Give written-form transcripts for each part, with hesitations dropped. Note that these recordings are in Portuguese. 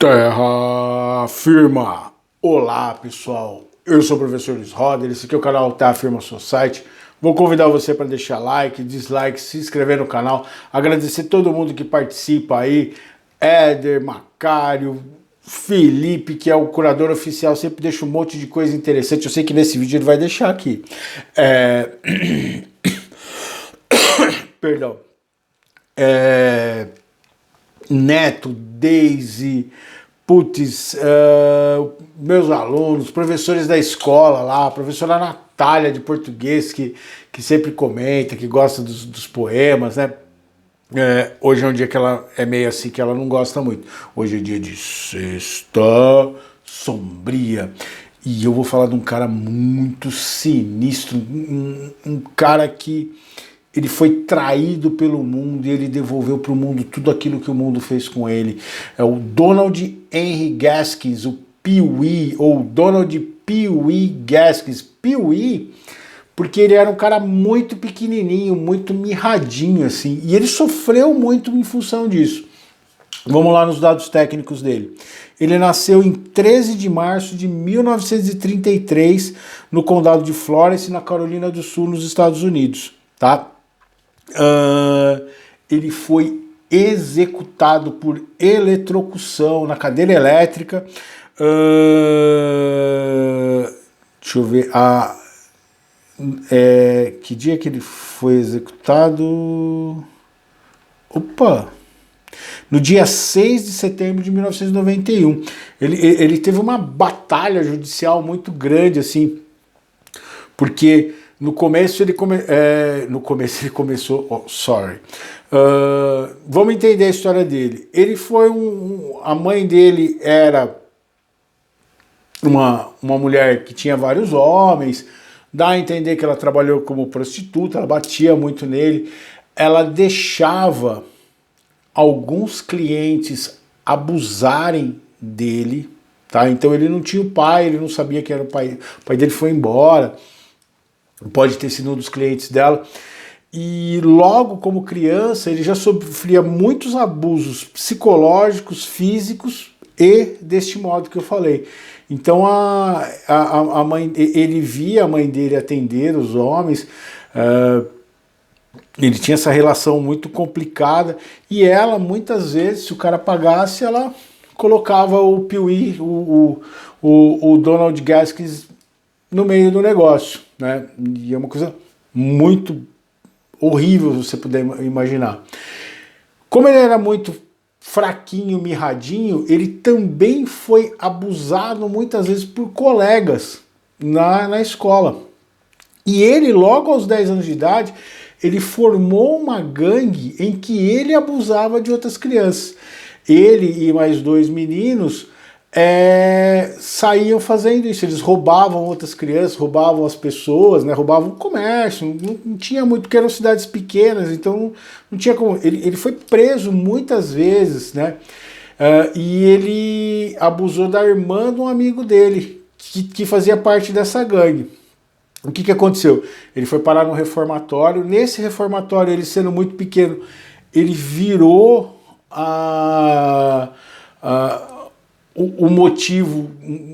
Terra Firma! Olá pessoal, eu sou o professor Luiz Roder, esse aqui é o canal Terra Firma Society. Vou convidar você para deixar like, dislike, se inscrever no canal, agradecer todo mundo que participa aí, Éder, Macário, Felipe, que é o curador oficial, sempre deixa um monte de coisa interessante, eu sei que nesse vídeo ele vai deixar aqui. Perdão. Neto, Daisy, putz, meus alunos, professores da escola lá, a professora Natália de português, que sempre comenta, que gosta dos poemas, né? Hoje é um dia que ela é meio assim, que ela não gosta muito. Hoje é dia de sexta sombria. E eu vou falar de um cara muito sinistro, um cara que ele foi traído pelo mundo e ele devolveu para o mundo tudo aquilo que o mundo fez com ele. É o Donald Henry Gaskins, o Pee-wee, ou Donald Pee-wee Gaskins. Pee-wee, porque ele era um cara muito pequenininho, muito mirradinho, assim, e ele sofreu muito em função disso. Vamos lá nos dados técnicos dele. Ele nasceu em 13 de março de 1933 no condado de Florence, na Carolina do Sul, nos Estados Unidos, tá? Ele foi executado por eletrocução na cadeira elétrica. Deixa eu ver. Que dia que ele foi executado? Opa! No dia 6 de setembro de 1991. Ele teve uma batalha judicial muito grande, assim, porque no começo ele começou. Vamos entender a história dele. Ele foi a mãe dele era uma mulher que tinha vários homens. Dá a entender que ela trabalhou como prostituta, ela batia muito nele. Ela deixava alguns clientes abusarem dele, tá? Então ele não tinha o pai, ele não sabia que era o pai. O pai dele foi embora. Pode ter sido um dos clientes dela. E logo como criança ele já sofria muitos abusos psicológicos, físicos e deste modo que eu falei. Então a mãe, ele via a mãe dele atender os homens, ele tinha essa relação muito complicada e ela muitas vezes, se o cara pagasse, ela colocava o Pee-wee, o Donald Gaskins no meio do negócio, né? E é uma coisa muito horrível, você puder imaginar. Como ele era muito fraquinho, mirradinho, ele também foi abusado muitas vezes por colegas na escola. E ele, logo aos 10 anos de idade, ele formou uma gangue em que ele abusava de outras crianças. Ele e mais dois meninos saíam fazendo isso, eles roubavam outras crianças, roubavam as pessoas, né, roubavam o comércio, não tinha muito, porque eram cidades pequenas, então não tinha como. Ele foi preso muitas vezes, né, e ele abusou da irmã de um amigo dele, que fazia parte dessa gangue. O que aconteceu? Ele foi parar no reformatório. Nesse reformatório, ele sendo muito pequeno, ele virou o motivo,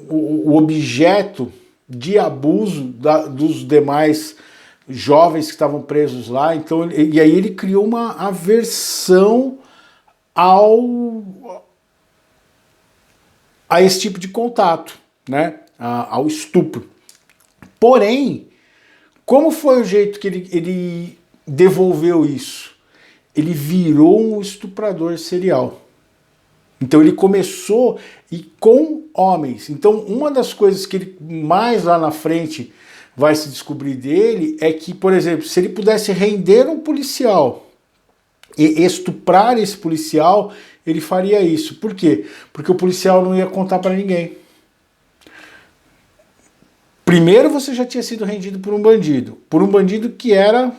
o objeto de abuso dos demais jovens que estavam presos lá. Então, e aí ele criou uma aversão a esse tipo de contato, né? Ao estupro. Porém, como foi o jeito que ele devolveu isso? Ele virou um estuprador serial. Então ele começou com homens. Então uma das coisas que ele mais lá na frente vai se descobrir dele é que, por exemplo, se ele pudesse render um policial e estuprar esse policial, ele faria isso. Por quê? Porque o policial não ia contar para ninguém. Primeiro você já tinha sido rendido por um bandido que era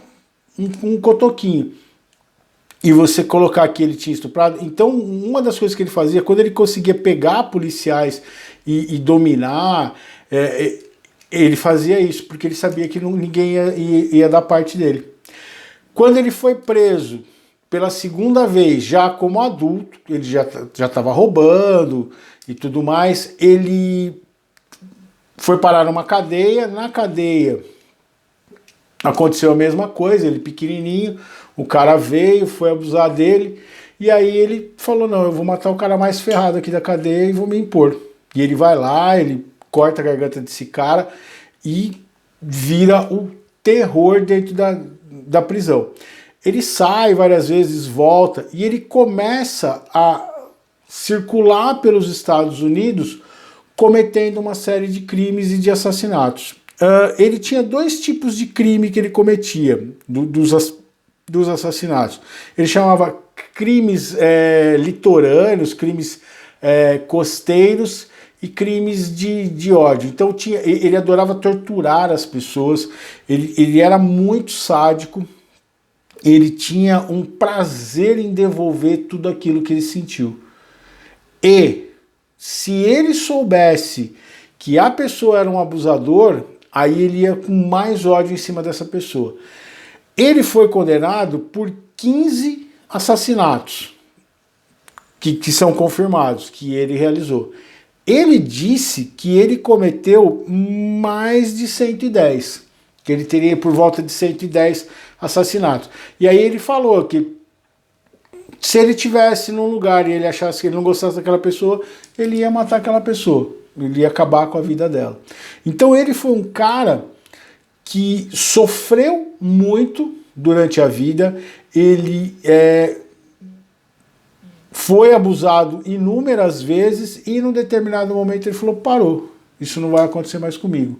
um cotoquinho. E você colocar que ele tinha estuprado. Então, uma das coisas que ele fazia, quando ele conseguia pegar policiais e dominar, ele fazia isso, porque ele sabia que ninguém ia dar parte dele. Quando ele foi preso, pela segunda vez, já como adulto, ele já estava roubando e tudo mais, ele foi parar numa cadeia, na cadeia aconteceu a mesma coisa, ele pequenininho, o cara veio, foi abusar dele, e aí ele falou, não, eu vou matar o cara mais ferrado aqui da cadeia e vou me impor. E ele vai lá, ele corta a garganta desse cara e vira o terror dentro da prisão. Ele sai várias vezes, volta, e ele começa a circular pelos Estados Unidos cometendo uma série de crimes e de assassinatos. Ele tinha dois tipos de crime que ele cometia, dos assassinatos. Ele chamava crimes litorâneos, crimes costeiros e crimes de ódio. Então ele adorava torturar as pessoas, ele era muito sádico, ele tinha um prazer em devolver tudo aquilo que ele sentiu. E se ele soubesse que a pessoa era um abusador, aí ele ia com mais ódio em cima dessa pessoa. Ele foi condenado por 15 assassinatos que são confirmados, que ele realizou. Ele disse que ele cometeu mais de 110, que ele teria por volta de 110 assassinatos. E aí ele falou que se ele tivesse num lugar e ele achasse que ele não gostasse daquela pessoa, ele ia matar aquela pessoa, ele ia acabar com a vida dela. Então ele foi um cara que sofreu muito durante a vida, ele foi abusado inúmeras vezes e num determinado momento ele falou, parou, isso não vai acontecer mais comigo.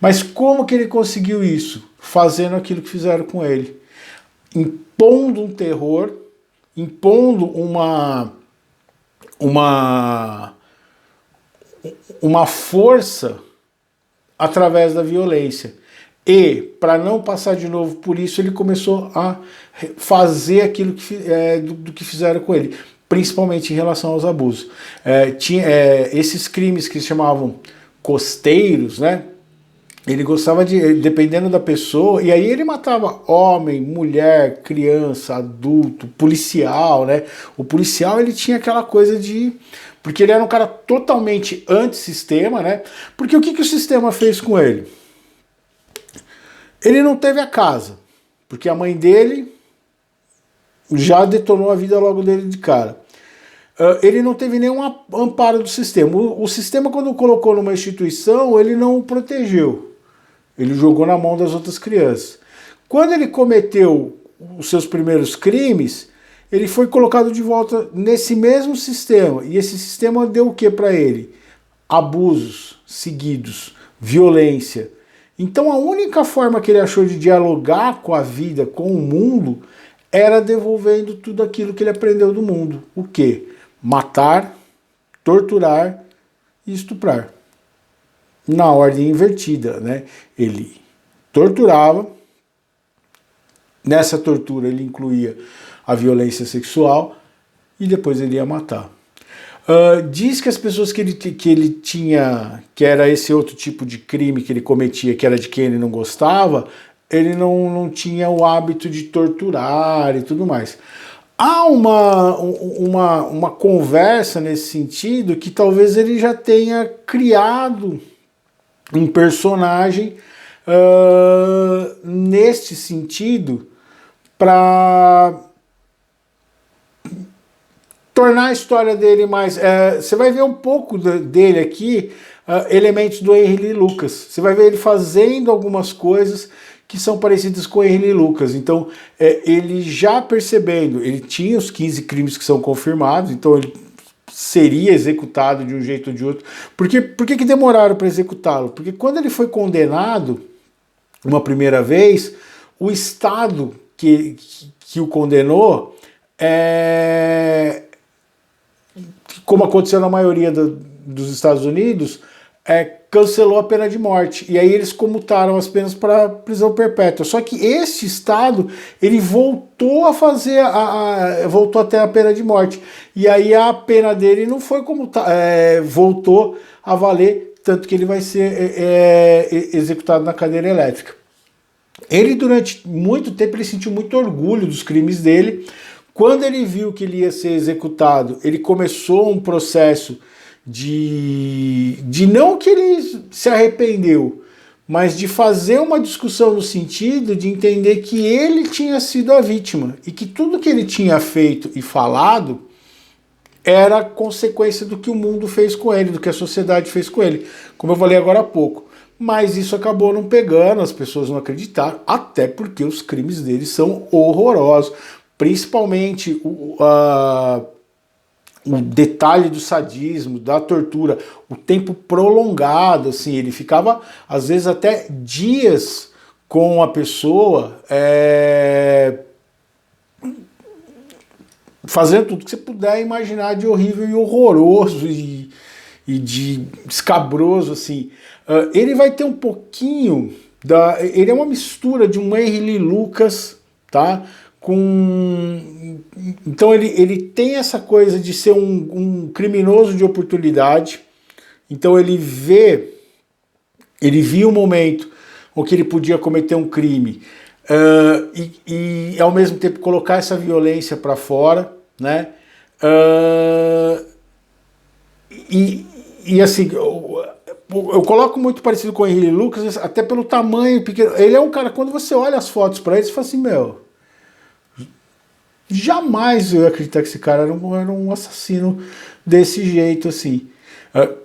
Mas como que ele conseguiu isso? Fazendo aquilo que fizeram com ele. Impondo um terror, impondo uma força através da violência. E, para não passar de novo por isso, ele começou a fazer aquilo do que fizeram com ele, principalmente em relação aos abusos. Esses crimes que se chamavam costeiros, né? Ele gostava de, dependendo da pessoa, e aí ele matava homem, mulher, criança, adulto, policial, né? O policial, ele tinha aquela coisa de... Porque ele era um cara totalmente antissistema, né? Porque o que o sistema fez com ele? Ele não teve a casa, porque a mãe dele já detonou a vida logo dele de cara. Ele não teve nenhum amparo do sistema. O sistema, quando o colocou numa instituição, ele não o protegeu. Ele jogou na mão das outras crianças. Quando ele cometeu os seus primeiros crimes, ele foi colocado de volta nesse mesmo sistema. E esse sistema deu o que para ele? Abusos seguidos, violência. Então a única forma que ele achou de dialogar com a vida, com o mundo, era devolvendo tudo aquilo que ele aprendeu do mundo. O quê? Matar, torturar e estuprar. Na ordem invertida, né? Ele torturava, nessa tortura ele incluía a violência sexual e depois ele ia matar. Diz que as pessoas que ele tinha, que era esse outro tipo de crime que ele cometia, que era de quem ele não gostava, ele não tinha o hábito de torturar e tudo mais. Há uma conversa nesse sentido que talvez ele já tenha criado um personagem neste sentido para tornar a história dele mais... você vai ver um pouco dele aqui, elementos do Henry Lee Lucas. Você vai ver ele fazendo algumas coisas que são parecidas com o Henry Lee Lucas. Então, ele já percebendo, ele tinha os 15 crimes que são confirmados, então ele seria executado de um jeito ou de outro. Por que demoraram para executá-lo? Porque quando ele foi condenado uma primeira vez, o Estado que o condenou, como aconteceu na maioria dos Estados Unidos, cancelou a pena de morte. E aí eles comutaram as penas para prisão perpétua. Só que este Estado, ele voltou a fazer, voltou até a pena de morte. E aí a pena dele não foi voltou a valer, tanto que ele vai ser executado na cadeira elétrica. Ele, durante muito tempo, ele sentiu muito orgulho dos crimes dele, Quando ele viu que ele ia ser executado, ele começou um processo de não que ele se arrependeu, mas de fazer uma discussão no sentido de entender que ele tinha sido a vítima e que tudo que ele tinha feito e falado era consequência do que o mundo fez com ele, do que a sociedade fez com ele, como eu falei agora há pouco. Mas isso acabou não pegando, as pessoas não acreditaram, até porque os crimes dele são horrorosos, principalmente o detalhe do sadismo, da tortura, o tempo prolongado, assim, ele ficava às vezes até dias com a pessoa, fazendo tudo que você puder imaginar de horrível e horroroso e de escabroso, assim. Ele vai ter um pouquinho ele é uma mistura de um Henry Lee Lucas, tá? Então ele tem essa coisa de ser um criminoso de oportunidade. Então ele via um momento em que ele podia cometer um crime e ao mesmo tempo colocar essa violência para fora, né? E assim, eu coloco muito parecido com o Henry Lucas, até pelo tamanho pequeno. Ele é um cara, quando você olha as fotos para ele, você fala assim, meu, jamais eu ia acreditar que esse cara era um assassino desse jeito, assim.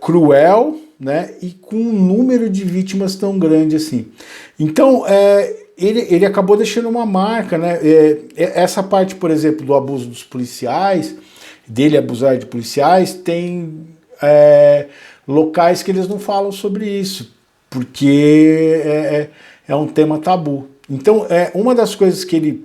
Cruel, né? E com um número de vítimas tão grande assim. Então, ele acabou deixando uma marca, né? Essa parte, por exemplo, do abuso dos policiais, dele abusar de policiais, tem locais que eles não falam sobre isso, porque é um tema tabu. Então, uma das coisas que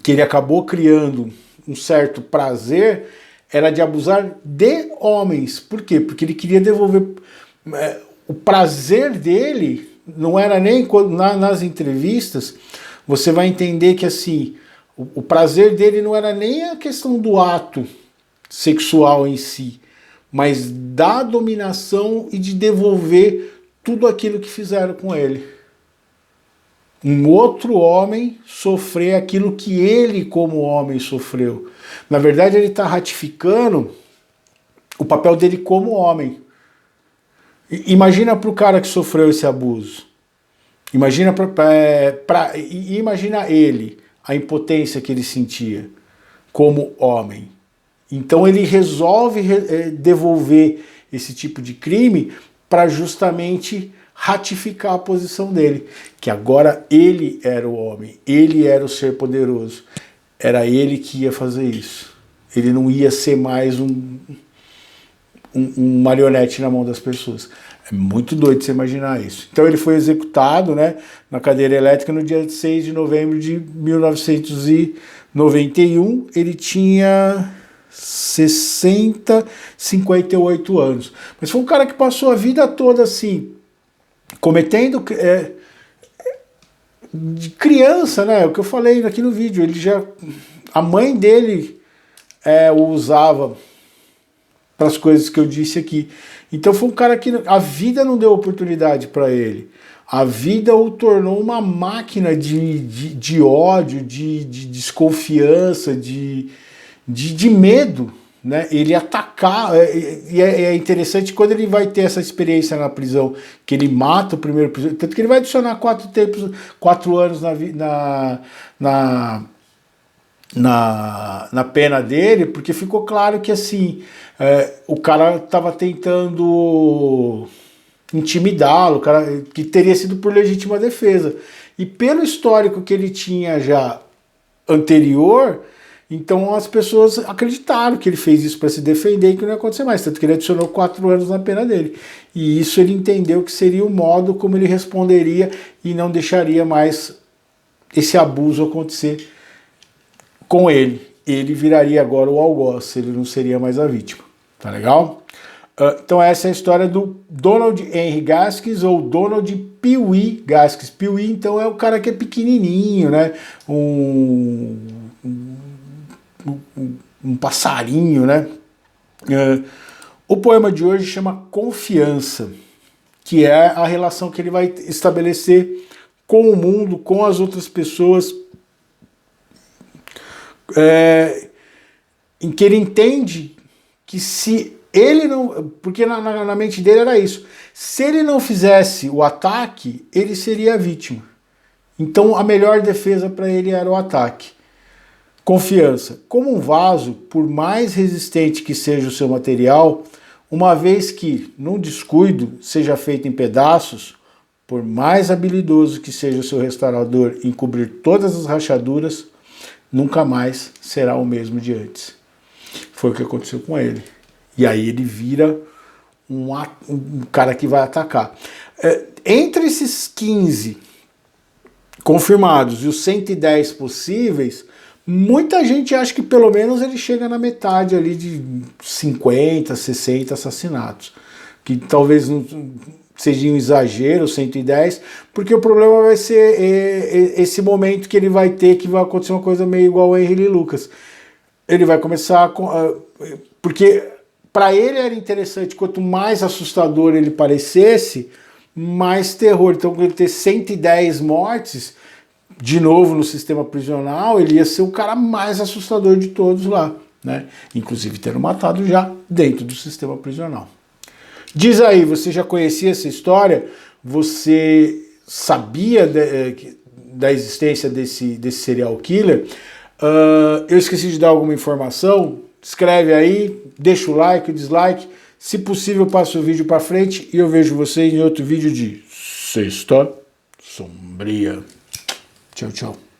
ele acabou criando um certo prazer era de abusar de homens. Por quê? Porque ele queria devolver o prazer dele, não era nem nas entrevistas, você vai entender que assim, o prazer dele não era nem a questão do ato sexual em si, mas da dominação e de devolver tudo aquilo que fizeram com ele. Um outro homem sofrer aquilo que ele, como homem, sofreu. Na verdade, ele está ratificando o papel dele como homem. Imagina para o cara que sofreu esse abuso. Imagina imagina ele, a impotência que ele sentia como homem. Então ele resolve devolver esse tipo de crime para justamente ratificar a posição dele, que agora ele era o homem, ele era o ser poderoso, era ele que ia fazer isso. Ele não ia ser mais um marionete na mão das pessoas. É muito doido você imaginar isso. Então ele foi executado, né, na cadeira elétrica no dia 6 de novembro de 1991. Ele tinha 58 anos. Mas foi um cara que passou a vida toda assim, cometendo de criança, né? O que eu falei aqui no vídeo, a mãe dele o usava para as coisas que eu disse aqui. Então foi um cara que a vida não deu oportunidade para ele. A vida o tornou uma máquina de ódio, de desconfiança, de medo, né? Ele atacar, e é interessante quando ele vai ter essa experiência na prisão, que ele mata o primeiro prisioneiro, tanto que ele vai adicionar 4 anos na pena dele, porque ficou claro que assim, o cara estava tentando intimidá-lo, que teria sido por legítima defesa. E pelo histórico que ele tinha já anterior, então as pessoas acreditaram que ele fez isso para se defender e que não ia acontecer mais, tanto que ele adicionou 4 anos na pena dele. E isso ele entendeu que seria o modo como ele responderia e não deixaria mais esse abuso acontecer com ele. Ele viraria agora o algoz, ele não seria mais a vítima. Tá legal? Então essa é a história do Donald Henry Gaskins, ou Donald Pee Wee Gaskins. Pee Wee, então, é o cara que é pequenininho, né? Um passarinho, né? O poema de hoje chama Confiança, que é a relação que ele vai estabelecer com o mundo, com as outras pessoas, em que ele entende que se ele não... Porque na mente dele era isso. Se ele não fizesse o ataque, ele seria a vítima. Então a melhor defesa para ele era o ataque. Confiança. Como um vaso, por mais resistente que seja o seu material, uma vez que, num descuido, seja feito em pedaços, por mais habilidoso que seja o seu restaurador em cobrir todas as rachaduras, nunca mais será o mesmo de antes. Foi o que aconteceu com ele. E aí ele vira um cara que vai atacar. Entre esses 15 confirmados e os 110 possíveis, muita gente acha que pelo menos ele chega na metade ali de 50, 60 assassinatos. Que talvez não seja um exagero, 110, porque o problema vai ser esse momento que ele vai ter, que vai acontecer uma coisa meio igual ao Henry Lee Lucas. Ele vai começar porque para ele era interessante, quanto mais assustador ele parecesse, mais terror. Então, ele ter 110 mortes, de novo no sistema prisional, ele ia ser o cara mais assustador de todos lá, né? Inclusive tendo matado já dentro do sistema prisional. Diz aí, você já conhecia essa história? Você sabia da existência desse serial killer? Eu esqueci de dar alguma informação? Escreve aí, deixa o like, o dislike. Se possível, passa o vídeo para frente e eu vejo vocês em outro vídeo de Sexta Sombria. Tchau, tchau.